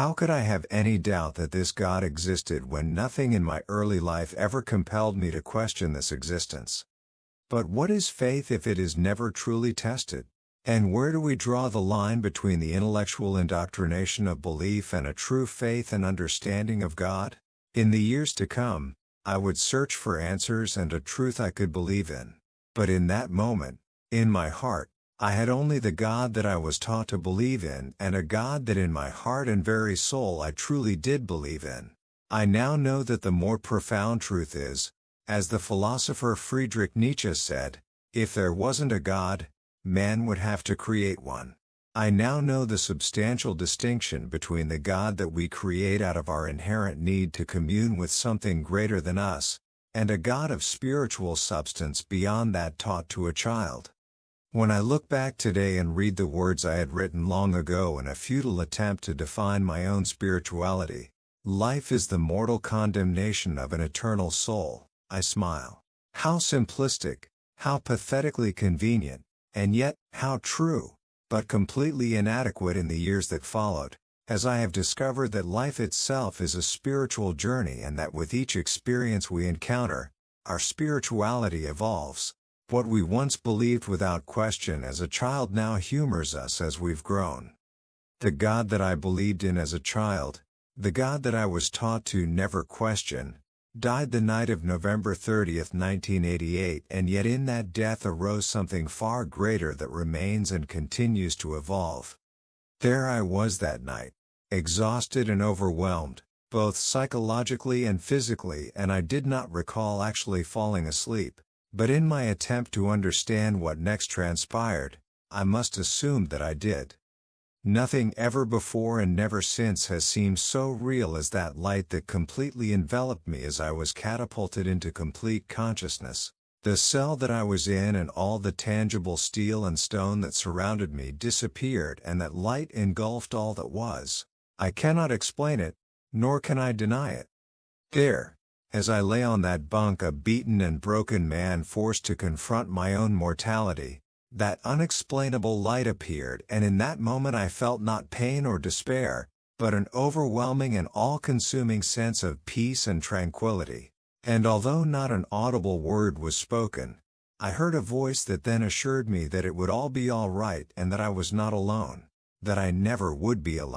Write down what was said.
How could I have any doubt that this God existed when nothing in my early life ever compelled me to question this existence? But what is faith if it is never truly tested? And where do we draw the line between the intellectual indoctrination of belief and a true faith and understanding of God? In the years to come, I would search for answers and a truth I could believe in. But in that moment, in my heart, I had only the God that I was taught to believe in and a God that in my heart and very soul I truly did believe in. I now know that the more profound truth is, as the philosopher Friedrich Nietzsche said, if there wasn't a God, man would have to create one. I now know the substantial distinction between the God that we create out of our inherent need to commune with something greater than us, and a God of spiritual substance beyond that taught to a child. When I look back today and read the words I had written long ago in a futile attempt to define my own spirituality, life is the mortal condemnation of an eternal soul, I smile. How simplistic, how pathetically convenient, and yet, how true, but completely inadequate in the years that followed, as I have discovered that life itself is a spiritual journey and that with each experience we encounter, our spirituality evolves. What we once believed without question as a child now humors us as we've grown. The God that I believed in as a child, the God that I was taught to never question, died the night of November 30th, 1988, and yet in that death arose something far greater that remains and continues to evolve. There I was that night, exhausted and overwhelmed, both psychologically and physically, and I did not recall actually falling asleep. But in my attempt to understand what next transpired, I must assume that I did. Nothing ever before and never since has seemed so real as that light that completely enveloped me as I was catapulted into complete consciousness. The cell that I was in and all the tangible steel and stone that surrounded me disappeared, and that light engulfed all that was. I cannot explain it, nor can I deny it. There, as I lay on that bunk, a beaten and broken man forced to confront my own mortality, that unexplainable light appeared, and in that moment I felt not pain or despair, but an overwhelming and all-consuming sense of peace and tranquility. And although not an audible word was spoken, I heard a voice that then assured me that it would all be all right and that I was not alone, that I never would be alone.